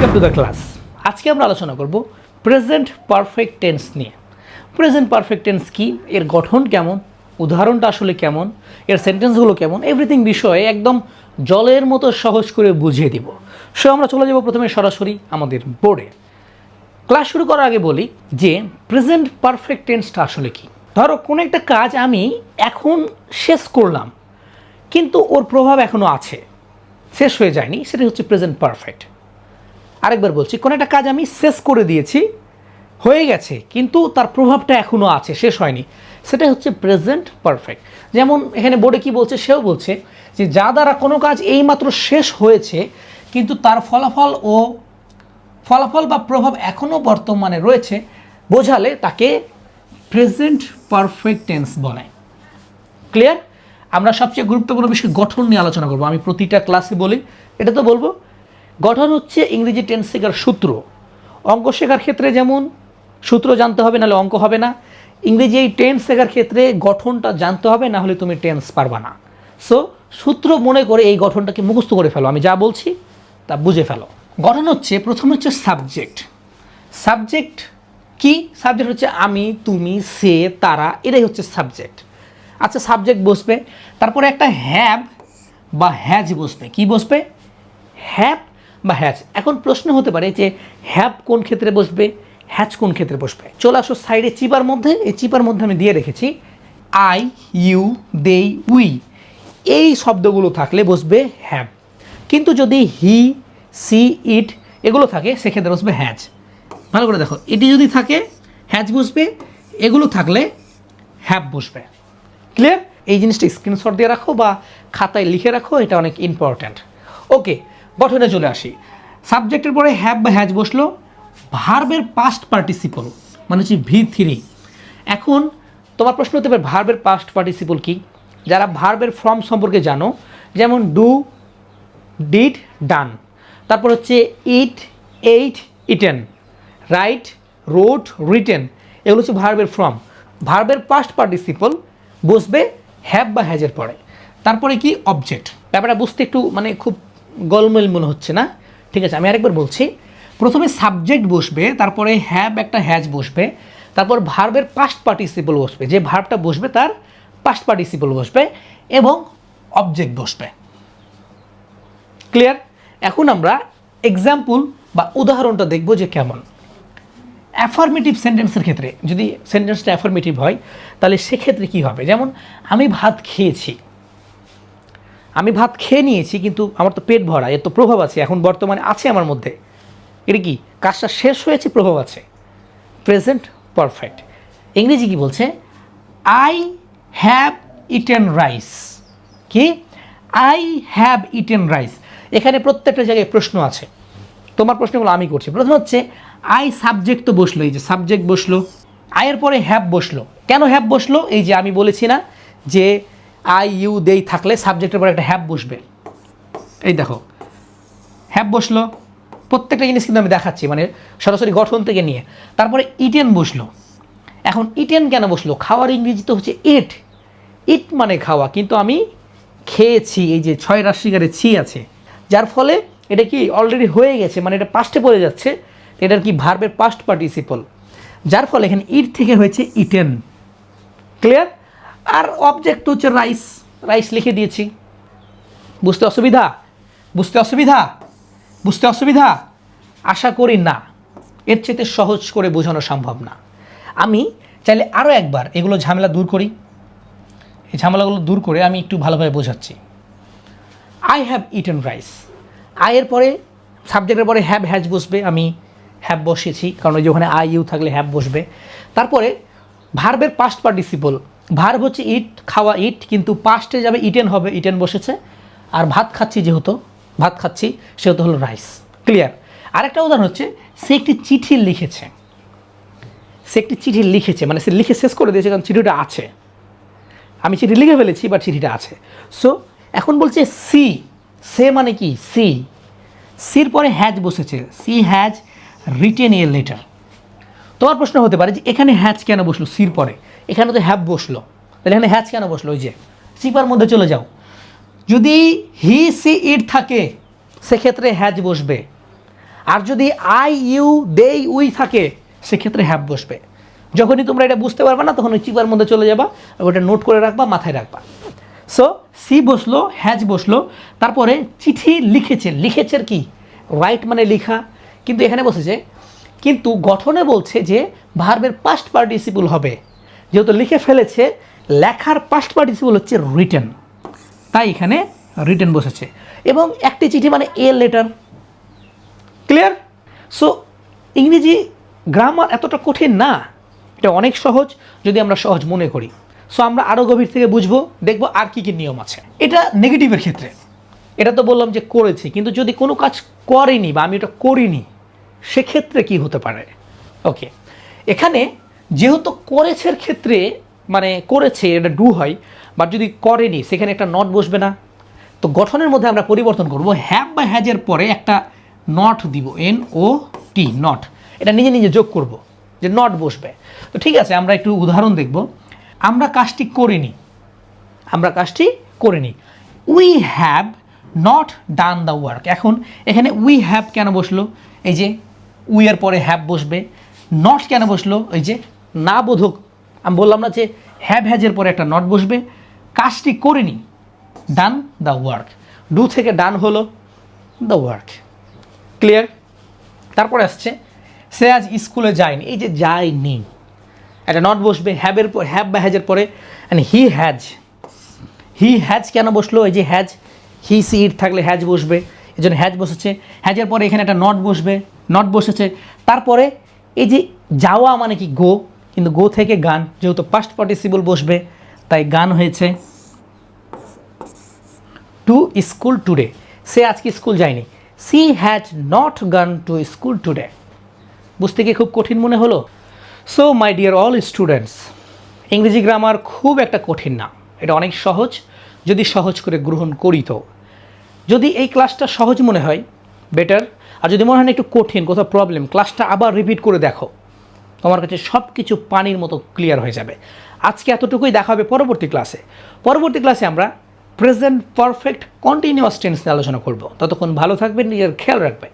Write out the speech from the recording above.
Welcome to the class. আজকে আমরা আলোচনা করব প্রেজেন্ট পারফেক্ট টেন্স নিয়ে। প্রেজেন্ট পারফেক্ট টেন্স কি, এর গঠন কেমন, উদাহরণটা আসলে কেমন, এর সেন্টেন্সগুলো কেমন, এভরিথিং বিষয়ে একদম জলের মতো সহজ করে বুঝিয়ে দিব। সো আমরা চলে যাব প্রথমে সরাসরি আমাদের বোর্ডে। ক্লাস শুরু করার আগে বলি যে প্রেজেন্ট পারফেক্ট টেন্সটা আসলে কি। ধরো কোনো একটা কাজ আমি এখন শেষ করলাম, কিন্তু ওর প্রভাব এখনও আছে, শেষ হয়ে যায়নি, সেটা হচ্ছে প্রেজেন্ট পারফেক্ট। আরেকবার বলছি, কোনো একটা কাজ আমি শেষ করে দিয়েছি, হয়ে গেছে, কিন্তু তার প্রভাবটা এখনও আছে, শেষ হয়নি, সেটা হচ্ছে প্রেজেন্ট পারফেক্ট। যেমন এখানে বোর্ডে কি বলছে, সেও বলছে যে যা দ্বারা কোনো কাজ এইমাত্র শেষ হয়েছে কিন্তু তার ফলাফল বা প্রভাব এখনও বর্তমানে রয়েছে, বোঝালে তাকে প্রেজেন্ট পারফেক্ট টেন্স বলে। ক্লিয়ার? আমরা সবচেয়ে গুরুত্বপূর্ণ বিষয় গঠন নিয়ে আলোচনা করব। আমি প্রতিটা ক্লাসে বলি, এটা তো বলবো। গঠন হচ্ছে ইংরেজি টেন্স শেখার সূত্র। অঙ্ক শেখার ক্ষেত্রে যেমন সূত্র জানতে হবে, নাহলে অঙ্ক হবে না। ইংরেজি এই টেন্স শেখার ক্ষেত্রে গঠনটা জানতে হবে, না হলে তুমি টেন্স পারবা না। সো সূত্র মনে করে এই গঠনটাকে মুখস্থ করে ফেলো, আমি যা বলছি তা বুঝে ফেলো। গঠন হচ্ছে, প্রথম হচ্ছে সাবজেক্ট। সাবজেক্ট কি? সাবজেক্ট হচ্ছে আমি, তুমি, সে, তারা, এটাই হচ্ছে সাবজেক্ট। আচ্ছা, সাবজেক্ট বসবে, তারপরে একটা হ্যাভ বা হ্যাজ বসবে। কি বসবে? হ্যাভ বা হ্যাজ। এখন প্রশ্ন হতে পারে যে হ্যাভ কোন ক্ষেত্রে বসবে, হ্যাজ কোন ক্ষেত্রে বসবে। চলে আসো সাইডে চিপার মধ্যে। এই চিপার মধ্যে আমি দিয়ে রেখেছি আই, ইউ, দে, উই, এই শব্দগুলো থাকলে বসবে হ্যাভ। কিন্তু যদি হি, সি, ইট এগুলো থাকে, সেক্ষেত্রে বসবে হ্যাজ। ভালো করে দেখো, এটি যদি থাকে হ্যাজ বসবে, এগুলো থাকলে হ্যাভ বসবে। ক্লিয়ার? এই জিনিসটা স্ক্রিনশট দিয়ে রাখো বা খাতায় লিখে রাখো, এটা অনেক ইম্পর্ট্যান্ট। ওকে, গঠনে চলে আসি। সাবজেক্টের পরে হ্যাভ বা হ্যাজ বসলো। ভার্বের পাস্ট পার্টিসিপল মানে হচ্ছে V3। এখন তোমার প্রশ্ন হতে পারে ভার্বের পাস্ট পার্টিসিপল কি? যারা ভার্বের ফর্ম সম্পর্কে জানো, যেমন ডু, ডিড, ডান, তারপর হচ্ছে eat, ate, eaten, write, wrote, written, এগুলো হচ্ছে ভার্বের ফর্ম। ভার্বের পাস্ট পার্টিসিপল বসবে হ্যাভ বা হ্যাজের পরে। তারপরে কি? অবজেক্ট। ব্যাপারটা বুঝতে একটু খুব গোলমেল মনে হচ্ছে না? ঠিক আছে, আমি আরেকবার বলছি। প্রথমে সাবজেক্ট বসবে, তারপরে হ্যাভ একটা হ্যাজ বসবে, তারপর ভার্বের পাস্ট পার্টিসিপল বসবে, যে ভার্বটা বসবে তার পাস্ট পার্টিসিপল বসবে, এবং অবজেক্ট বসবে। ক্লিয়ার? এখন আমরা এক্সাম্পল বা উদাহরণটা দেখব যে কেমন। অ্যাফার্মেটিভ সেন্টেন্সের ক্ষেত্রে, যদি সেন্টেন্সটা অ্যাফার্মেটিভ হয় তাহলে সেক্ষেত্রে কী হবে? যেমন আমি ভাত খেয়েছি, আমি ভাত খেয়ে নিয়েছি, কিন্তু আমার তো পেট ভরা, এর তো প্রভাব আছে, এখন বর্তমানে আছে আমার মধ্যে। এটা কি? কাজটা শেষ হয়েছে, প্রভাব আছে, প্রেজেন্ট পারফেক্ট। ইংরেজি কি বলছে? I have eaten rice. কি? I have eaten rice. এখানে প্রত্যেকটা জায়গায় প্রশ্ন আছে, তোমার প্রশ্নগুলো আমি করছি। প্রথম হচ্ছে আই, সাবজেক্ট তো বসলো, এই যে সাবজেক্ট বসলো, আয়ের পরে হ্যাভ বসলো। কেন হ্যাভ বসলো? এই যে আমি বলেছি না যে আই, ইউ, দে থাকলে সাবজেক্টের পরে একটা হ্যাভ বসবে। এই দেখো, হ্যাভ বসলো। প্রত্যেকটা জিনিস কিন্তু আমি দেখাচ্ছি, সরাসরি গঠন থেকে নিয়ে। তারপরে ইটেন বসলো। এখন ইটেন কেন বসলো? খাওয়ার ইংরেজি তো হচ্ছে ইট। ইট মানে খাওয়া, কিন্তু আমি খেয়েছি, এই যে 6 রাশিকারে ছি আছে, যার ফলে এটা কি অলরেডি হয়ে গেছে, এটা পাস্টে পড়ে যাচ্ছে। এটার কি? ভার্বের পাস্ট পার্টিসিপল, যার ফলে এখানে ইট থেকে হয়েছে ইটেন। ক্লিয়ার? আর অবজেক্ট হচ্ছে রাইস, রাইস লিখে দিয়েছি। বুঝতে অসুবিধা? বুঝতে অসুবিধা? বুঝতে অসুবিধা? আশা করি না, এর চেয়ে সহজ করে বোঝানো সম্ভব না। আমি চাইলে আরও একবার এগুলো ঝামেলা দূর করি, এই ঝামেলাগুলো দূর করে আমি একটু ভালোভাবে বোঝাচ্ছি। আই হ্যাভ ইটেন রাইস, আয়ের পরে সাবজেক্টের পরে হ্যাভ হ্যাজ বসবে, আমি হ্যাভ বসেছি, কারণ ওই যে ওখানে আই, ইউ থাকলে হ্যাভ বসবে। তারপরে ভার্বের পাস্ট পার্টিসিপল, ভার্ব হচ্ছে ইট, খাওয়া ইট, কিন্তু পাস্টে যাবে ইটেন হবে, ইটেন বসেছে। আর ভাত খাচ্ছি, যেহেতু ভাত খাচ্ছি, সেহেতু হলো রাইস। ক্লিয়ার? আরেকটা উদাহরণ হচ্ছে, সে একটি চিঠি লিখেছে। সে একটি চিঠি লিখেছে সে লিখে শেষ করে দিয়েছে, কারণ চিঠিটা আছে, আমি চিঠি লিখে ফেলেছি, বাট চিঠিটা আছে। সো এখন বলছে সি, সে মানে কি? সি, সির পরে হ্যাজ বসেছে, she has written a letter. তোমার প্রশ্ন হতে পারে যে এখানে হ্যাজ কেন বসলো সির পরে? এখানে তো হ্যাভ বসলো, তাহলে এখানে হ্যাজ কেন বসলো? ওই যে চিপার মধ্যে চলে যাও। যদি হি, সি, ইট থাকে সেক্ষেত্রে হ্যাজ বসবে, আর যদি আই ইউ দে উই থাকে সেক্ষেত্রে হ্যাভ বসবে। যখনই তোমরা এটা বুঝতে পারবে না তখন ওই চিপার মধ্যে চলে যাবা, ওটা নোট করে রাখবা, মাথায় রাখবা। সো সি বসলো, হ্যাজ বসলো, তারপরে চিঠি লিখেছে, লিখেছের কি রাইট মানে লেখা, কিন্তু এখানে বসেছে, কিন্তু গঠনে বলছে যে ভার্বের পাস্ট পার্টিসিপল হবে, যেহেতু লিখে ফেলেছে, লেখার পাস্ট পার্টিসিপল হচ্ছে রিটেন, তাই এখানে রিটেন বসেছে। এবং একটি চিঠি মানে এ লেটার। ক্লিয়ার? সো ইংরেজি গ্রামার এতটা কঠিন না, এটা অনেক সহজ যদি আমরা সহজ মনে করি। সো আমরা আরও গভীর থেকে বুঝবো, দেখবো আর কী কী নিয়ম আছে। এটা নেগেটিভের ক্ষেত্রে, এটা তো বললাম যে করেছে, কিন্তু যদি কোনো কাজ করেনি বা আমি এটা করিনি সেক্ষেত্রে কি হতে পারে? ওকে, এখানে যেহেতু করেছের ক্ষেত্রে মানে করেছে এটা ডু হয়, বাট যদি করেনি সেখানে একটা নট বসবে না। তো গঠনের মধ্যে আমরা পরিবর্তন করব, হ্যাভ বা হ্যাজের পরে একটা নট দিব, NOT, নট, এটা নিজে নিজে যোগ করব যে নট বসবে। তো ঠিক আছে, আমরা একটু উদাহরণ দেখব। আমরা কাজটি করিনি, আমরা কাজটি করিনি, we have not done the work. এখন এখানে উই হ্যাভ কেন বসলো? এই যে উই এর পরে হ্যাভ বসবে। নট কেন বসলো? এই যে না বোধক, আমি বললাম না যে হ্যাভ হ্যাজের পরে একটা নট বসবে, কাজটি করিনি, ডান দ্য ওয়ার্ক, ডু থেকে ডান হলো দ্য ওয়ার্ক। ক্লিয়ার? তারপরে আসছে সে আজ স্কুলে যায়নি, এই যে যায়নি, একটা নট বসবে, হ্যাভের পর হ্যাভ বা হ্যাজের পরে, হি হ্যাজ, হি হ্যাজ কেন বসলো? এই যে হ্যাজ, হি সি ইট থাকলে হ্যাজ বসবে, এই জন্য হ্যাজ বসেছে। হ্যাজের পরে এখানে একটা নট বসবে, নট বসেছে। তারপরে এই যে যাওয়া মানে কি গো, কিন্তু গো থেকে গান, যেহেতু পাস্ট পার্টিসিপল বসবে তাই গান হয়েছে। টু স্কুল টুডে, সে আজকে স্কুল যায়নি, সি হ্যাড নট গান টু স্কুল টুডে। বুঝতে গিয়ে খুব কঠিন মনে হলো? So my dear all students, ইংরেজি গ্রামার খুব একটা কঠিন না, এটা অনেক সহজ যদি সহজ করে গ্রহণ করি। তো যদি এই ক্লাসটা সহজ মনে হয় বেটার, আর যদি মনে হয় না একটু কঠিন, কোথাও প্রবলেম, ক্লাসটা আবার রিপিট করে দেখো, তোমার কাছে সব কিছু পানির মতো ক্লিয়ার হয়ে যাবে। আজকে এতটুকুই, দেখা হবে পরবর্তী ক্লাসে। পরবর্তী ক্লাসে আমরা প্রেজেন্ট পারফেক্ট কন্টিনিউয়াস টেন্স নিয়ে আলোচনা করব। ততক্ষণ ভালো থাকবেন, নিজের খেয়াল রাখবেন।